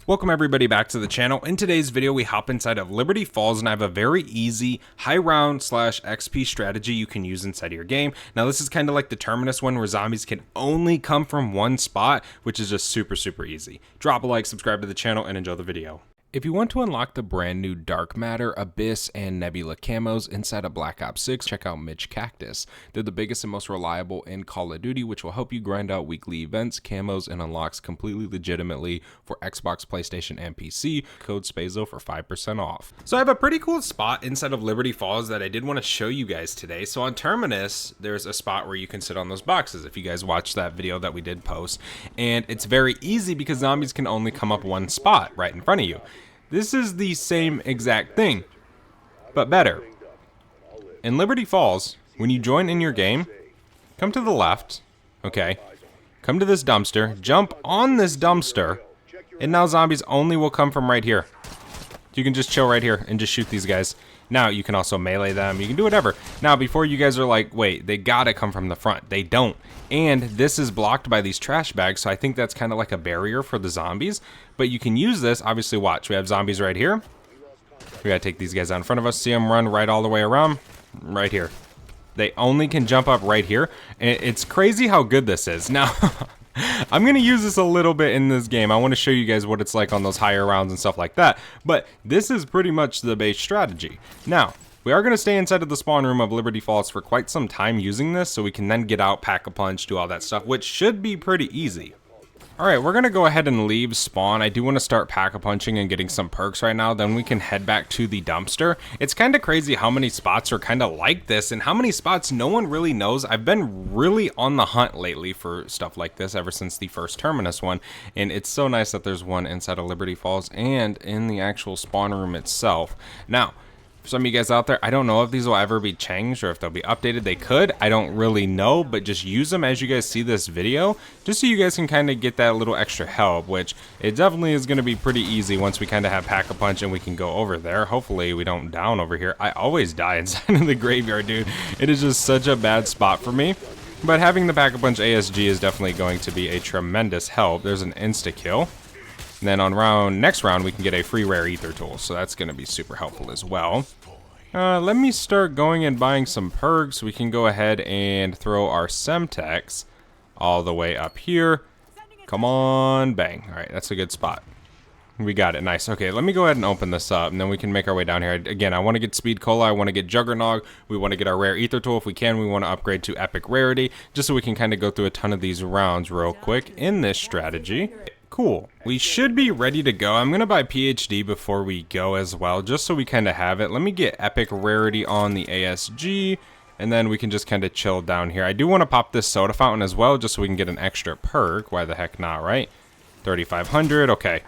Welcome everybody back to the channel. In today's video, we hop inside of Liberty Falls and I have a very easy high round / XP strategy you can use inside of your game. Now this is kind of like the terminus one where zombies can only come from one spot, which is just super easy. Drop a like, subscribe to the channel, and enjoy the video. If you want to unlock the brand new Dark Matter, Abyss, and Nebula camos inside of Black Ops 6, check out Midge Cactus. They're the biggest and most reliable in Call of Duty, which will help you grind out weekly events, camos, and unlocks completely legitimately for Xbox, PlayStation, and PC. Code SPAZO for 5% off. So I have a pretty cool spot inside of Liberty Falls that I did want to show you guys today. So on Terminus, there's a spot where you can sit on those boxes if you guys watched that video that we did post. And it's very easy because zombies can only come up one spot right in front of you. This is the same exact thing, but better. In Liberty Falls, when you join in your game, come to the left, okay, come to this dumpster, jump on this dumpster, and now zombies only will come from right here. You can just chill right here and just shoot these guys. Now, you can also melee them, you can do whatever. Now, before you guys are like, wait, they gotta come from the front. They don't. And this is blocked by these trash bags, so I think that's kind of like a barrier for the zombies. But you can use this, obviously, watch. We have zombies right here. We gotta take these guys out in front of us. See them run right all the way around? Right here. They only can jump up right here. And it's crazy how good this is. Now, I'm going to use this a little bit in this game. I want to show you guys what it's like on those higher rounds and stuff like that. But this is pretty much the base strategy. Now, we are going to stay inside of the spawn room of Liberty Falls for quite some time using this, so we can then get out, pack a punch, do all that stuff, which should be pretty easy. Alright, we're going to go ahead and leave spawn. I do want to start pack-a-punching and getting some perks right now. Then we can head back to the dumpster. It's kind of crazy how many spots are kind of like this and how many spots no one really knows. I've been really on the hunt lately for stuff like this ever since the first Terminus one. And it's so nice that there's one inside of Liberty Falls and in the actual spawn room itself. Now, for some of you guys out there, I don't know if these will ever be changed or if they'll be updated. They could. I don't really know, but just use them as you guys see this video, just so you guys can kind of get that little extra help, which it definitely is going to be pretty easy once we kind of have Pack-a-Punch and we can go over there. Hopefully we don't down over here. I always die inside of the graveyard, dude. It is just such a bad spot for me. But having the Pack-a-Punch ASG is definitely going to be a tremendous help. There's an insta-kill. And then on next round, we can get a free rare ether tool, so that's going to be super helpful as well. Let me start going and buying some perks. We can go ahead and throw our Semtex all the way up here. Come on, bang. All right, that's a good spot. We got it, nice. Okay, let me go ahead and open this up, and then we can make our way down here. Again, I want to get Speed Cola, I want to get Juggernog, we want to get our rare ether tool if we can. We want to upgrade to epic rarity, just so we can kind of go through a ton of these rounds real quick in this strategy. Cool. We should be ready to go. I'm going to buy PhD before we go as well, just so we kind of have it. Let me get epic rarity on the ASG, and then we can just kind of chill down here. I do want to pop this soda fountain as well, just so we can get an extra perk. Why the heck not, right? 3,500. Okay.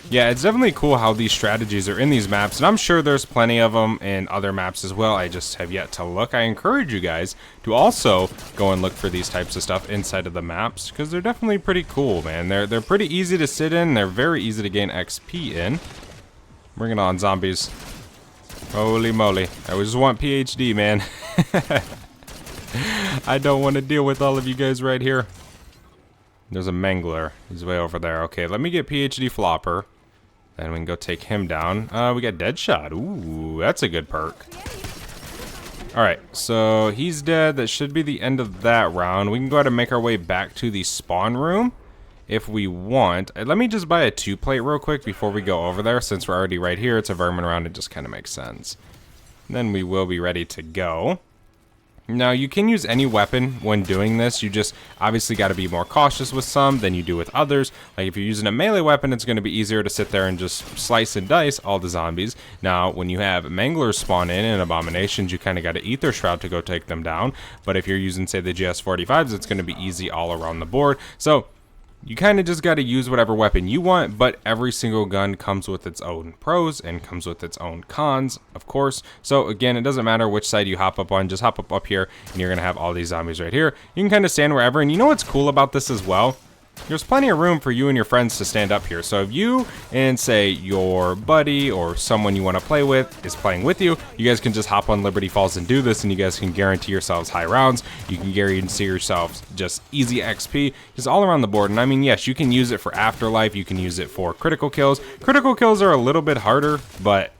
Yeah, it's definitely cool how these strategies are in these maps, and I'm sure there's plenty of them in other maps as well. I just have yet to look. I encourage you guys to also go and look for these types of stuff inside of the maps, because they're definitely pretty cool, man. They're pretty easy to sit in. They're very easy to gain XP in. Bring it on, zombies. Holy moly. I just want PhD, man. I don't want to deal with all of you guys right here. There's a Mangler. He's way over there. Okay, let me get PhD Flopper. Then we can go take him down. We got Deadshot. Ooh, that's a good perk. Alright, so he's dead. That should be the end of that round. We can go ahead and make our way back to the spawn room if we want. Let me just buy a 2-plate real quick before we go over there. Since we're already right here, it's a vermin round. It just kind of makes sense. And then we will be ready to go. Now, you can use any weapon when doing this. You just obviously got to be more cautious with some than you do with others. Like if you're using a melee weapon, it's going to be easier to sit there and just slice and dice all the zombies. Now, when you have manglers spawn in and abominations, you kind of got an ether shroud to go take them down. But if you're using, say, the GS45s, it's going to be easy all around the board. So you kind of just got to use whatever weapon you want, but every single gun comes with its own pros and comes with its own cons, of course. So again, it doesn't matter which side you hop up on, just hop up here and you're going to have all these zombies right here. You can kind of stand wherever, and you know what's cool about this as well? there's plenty of room for you and your friends to stand up here. So if you and say your buddy or someone you want to play with is playing with you, you guys can just hop on Liberty Falls and do this, and you guys can guarantee yourselves high rounds. You can guarantee yourselves just easy XP, just all around the board. And I mean, yes, you can use it for afterlife. You can use it for critical kills. Critical kills are a little bit harder, but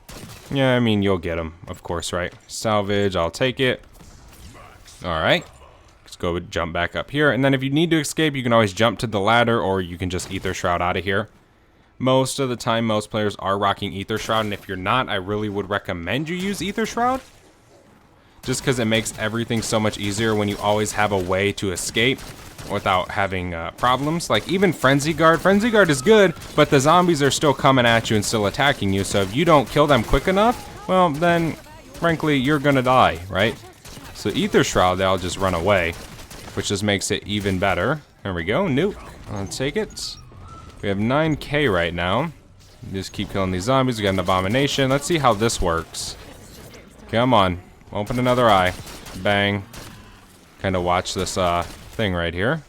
yeah, I mean, you'll get them, of course, right? Salvage, I'll take it. All right. Go jump back up here, and then if you need to escape, you can always jump to the ladder, or you can just Ether Shroud out of here. Most of the time, most players are rocking Ether Shroud, and if you're not, I really would recommend you use Ether Shroud, just because it makes everything so much easier when you always have a way to escape without having problems. Like even Frenzy Guard is good, but the zombies are still coming at you and still attacking you, so if you don't kill them quick enough, well then, frankly, you're gonna die, right? So Ether Shroud, they'll just run away, which just makes it even better. There we go, nuke. I'll take it. We have 9k right now. Just keep killing these zombies. We got an abomination. Let's see how this works. Come on, open another eye. Bang. Kind of watch this thing right here.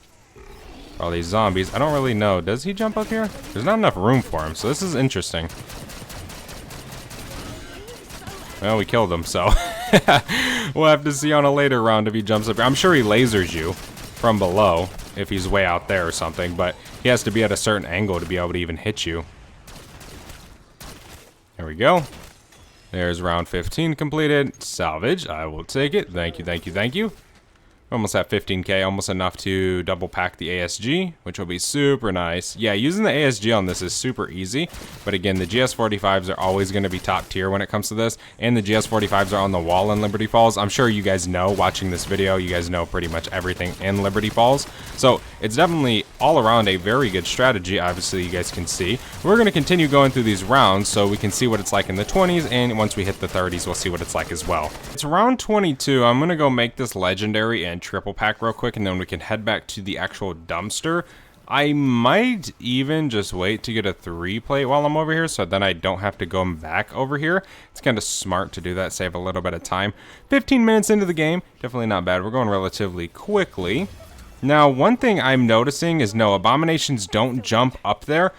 All these zombies. I don't really know. Does he jump up here? There's not enough room for him, so this is interesting. Well, we killed him, so we'll have to see on a later round if he jumps up. I'm sure he lasers you from below if he's way out there or something, but he has to be at a certain angle to be able to even hit you. There we go. There's round 15 completed. Salvage, I will take it. Thank you, thank you, thank you. Almost at 15k, almost enough to double pack the ASG, which will be super nice. Yeah, using the ASG on this is super easy, but again, the GS45s are always going to be top tier when it comes to this, and the GS45s are on the wall in Liberty Falls. I'm sure you guys know, watching this video, you guys know pretty much everything in Liberty Falls, so it's definitely all around a very good strategy. Obviously, you guys can see. We're going to continue going through these rounds so we can see what it's like in the 20s, and once we hit the 30s, we'll see what it's like as well. It's round 22. I'm going to go make this legendary and triple pack real quick, and then we can head back to the actual dumpster. I might even just wait to get a 3 plate while I'm over here, so then I don't have to go back over here. It's kind of smart to do that, save a little bit of time. 15 minutes into the game, definitely not bad. We're going relatively quickly. Now, one thing I'm noticing is no, abominations don't jump up there,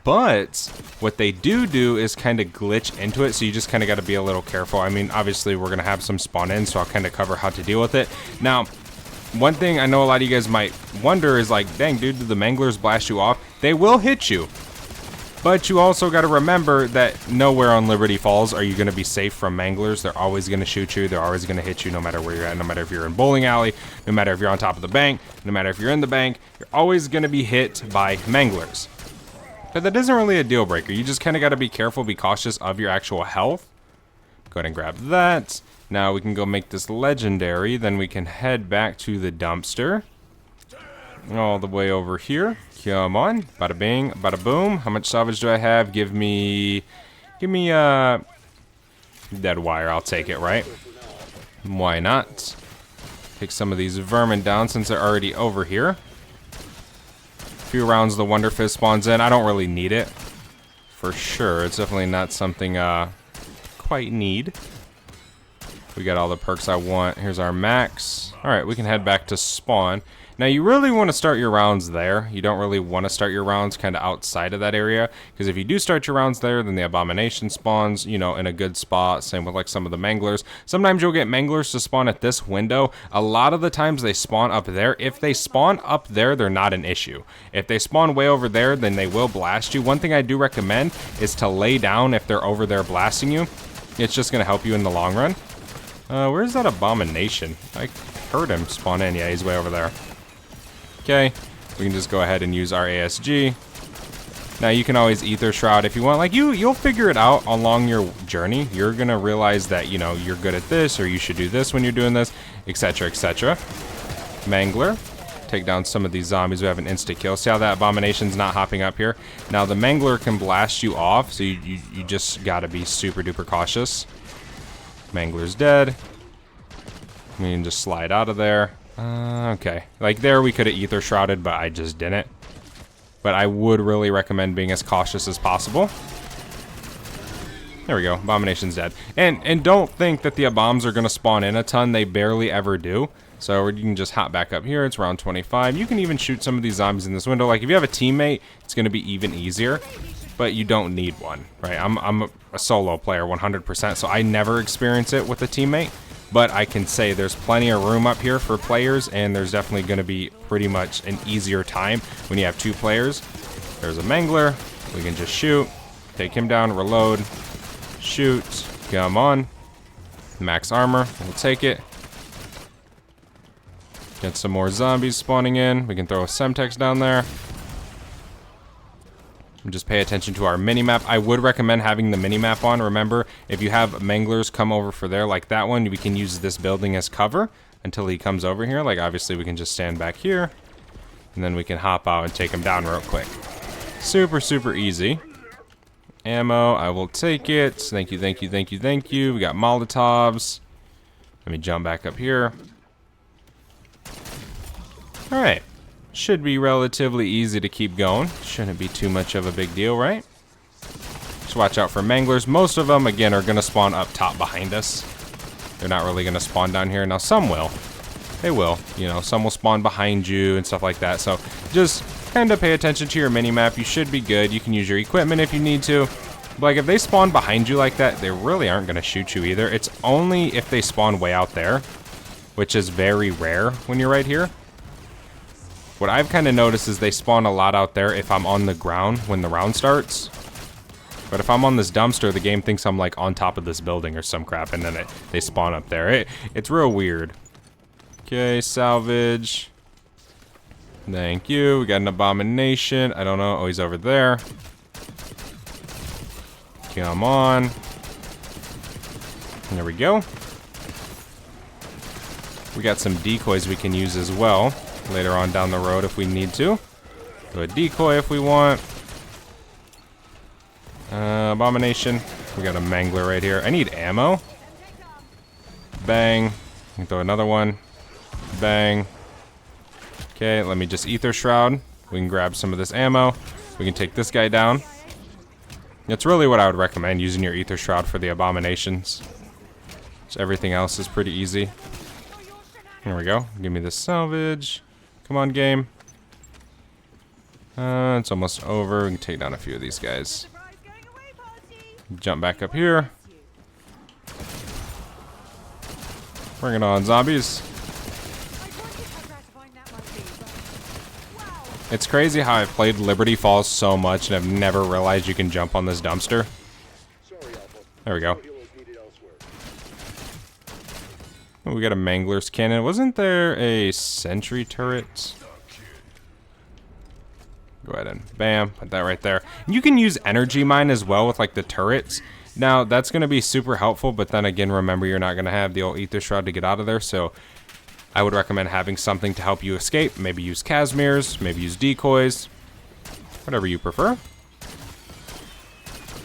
but what they do is kind of glitch into it, so you just kind of got to be a little careful. I mean, obviously we're going to have some spawn in, so I'll kind of cover how to deal with it. Now, one thing I know a lot of you guys might wonder is like, dang dude, do the manglers blast you off? They will hit you, but you also got to remember that nowhere on Liberty Falls are you going to be safe from manglers. They're always going to shoot you. They're always going to hit you no matter where you're at, no matter if you're in bowling alley, no matter if you're on top of the bank, no matter if you're in the bank, you're always going to be hit by manglers. But that isn't really a deal breaker. You just kind of got to be careful, be cautious of your actual health. Go ahead and grab that. Now we can go make this legendary. Then we can head back to the dumpster. All the way over here. Come on. Bada bing, bada boom. How much salvage do I have? Give me dead wire. I'll take it, right? Why not? Take some of these vermin down since they're already over here. Few rounds the Wonder Fist spawns in. I don't really need it for sure. It's definitely not something quite need. We got all the perks I want. Here's our max. All right, we can head back to spawn. Now you really want to start your rounds there. You don't really want to start your rounds kind of outside of that area, because if you do start your rounds there, then the abomination spawns, you know, in a good spot. Same with like some of the manglers. Sometimes you'll get manglers to spawn at this window. A lot of the times they spawn up there. If they spawn up there, they're not an issue. If they spawn way over there, then they will blast you. One thing I do recommend is to lay down if they're over there blasting you. It's just going to help you in the long run. Where's that abomination? I heard him spawn in. Yeah, he's way over there. Okay, we can just go ahead and use our ASG. Now you can always Ether Shroud if you want. Like you'll figure it out along your journey. You're gonna realize that, you know, you're good at this, or you should do this when you're doing this, etc., etc. Mangler, take down some of these zombies. We have an insta kill. See how that abomination's not hopping up here? Now the Mangler can blast you off, so you just gotta be super duper cautious. Mangler's dead. We can just slide out of there. Okay. Like there we could have Ether Shrouded, but I just didn't. But I would really recommend being as cautious as possible. There we go. Abomination's dead. And don't think that the aboms are going to spawn in a ton. They barely ever do. So you can just hop back up here. It's round 25. You can even shoot some of these zombies in this window. Like if you have a teammate, it's going to be even easier, but you don't need one, right? I'm a solo player 100%, so I never experience it with a teammate, but I can say there's plenty of room up here for players, and there's definitely going to be pretty much an easier time when you have 2 players. There's a mangler. We can just shoot, take him down, reload, shoot, come on. Max armor, we'll take it. Get some more zombies spawning in. We can throw a Semtex down there. And just pay attention to our mini-map. I would recommend having the mini-map on. Remember, if you have manglers come over for there like that one, we can use this building as cover until he comes over here. Like obviously we can just stand back here, and then we can hop out and take him down real quick. Super, super easy. Ammo, I will take it. Thank you, thank you, thank you, thank you. We got Molotovs. Let me jump back up here. Alright. Should be relatively easy to keep going. Shouldn't be too much of a big deal, right? Just watch out for manglers. Most of them, again, are going to spawn up top behind us. They're not really going to spawn down here. Now, some will. They will. You know, some will spawn behind you and stuff like that. So, just kind of pay attention to your mini-map. You should be good. You can use your equipment if you need to. But, like, if they spawn behind you like that, they really aren't going to shoot you either. It's only if they spawn way out there, which is very rare when you're right here. What I've kind of noticed is they spawn a lot out there if I'm on the ground when the round starts. But if I'm on this dumpster, the game thinks I'm like on top of this building or some crap, and then they spawn up there. It's real weird. Okay, salvage. Thank you. We got an abomination. I don't know. Oh, he's over there. Come on. There we go. We got some decoys we can use as well later on down the road if we need to. Do a decoy if we want. Abomination. We got a mangler right here. I need ammo. Bang. We can throw another one. Bang. Okay, let me just ether shroud. We can grab some of this ammo. We can take this guy down. That's really what I would recommend, using your ether shroud for the abominations. So everything else is pretty easy. Here we go. Give me this salvage. Come on, game. It's almost over. We can take down a few of these guys. Jump back up here. Bring it on, zombies. It's crazy how I've played Liberty Falls so much and I've never realized you can jump on this dumpster. There we go. Oh, we got a mangler's cannon. Wasn't there a sentry turret? Go ahead and bam, put that right there. You can use energy mine as well with like the turrets. Now that's going to be super helpful, but then again, remember you're not going to have the old ether shroud to get out of there, so I would recommend having something to help you escape. Maybe use Casimirs, maybe use decoys, whatever you prefer.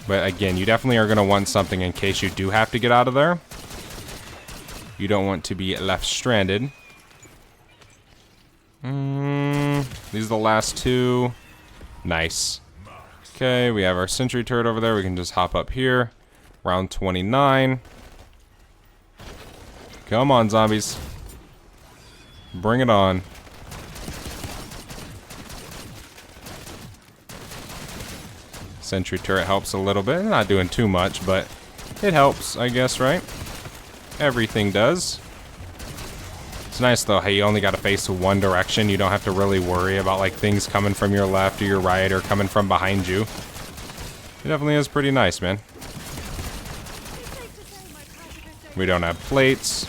But again, you definitely are going to want something in case you do have to get out of there. You don't want to be left stranded. These are the last two. Nice. Okay, we have our sentry turret over there. We can just hop up here. Round 29. Come on, zombies. Bring it on. Sentry turret helps a little bit. Not doing too much, but it helps, I guess, right? Everything does. It's nice though, hey, you only got to face one direction. You don't have to really worry about like things coming from your left or your right or coming from behind you. It definitely is pretty nice, man. We don't have plates,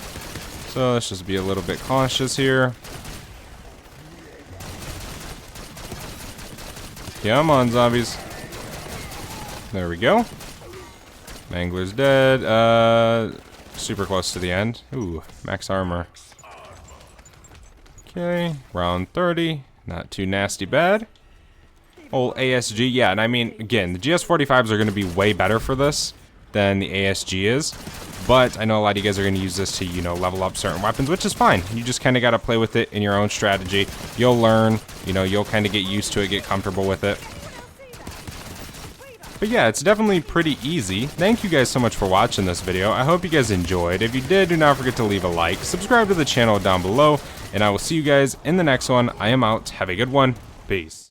so let's just be a little bit cautious here. Come on, zombies. There we go. Mangler's dead. Super close to the end. Ooh, max armor. Okay, round 30. Not too nasty bad. Old ASG, yeah, and I mean, again, the GS45s are going to be way better for this than the ASG is. But I know a lot of you guys are going to use this to, you know, level up certain weapons, which is fine. You just kind of got to play with it in your own strategy. You'll learn, you know, you'll kind of get used to it, get comfortable with it. But yeah, it's definitely pretty easy. Thank you guys so much for watching this video. I hope you guys enjoyed. If you did, do not forget to leave a like, subscribe to the channel down below, and I will see you guys in the next one. I am out. Have a good one. Peace.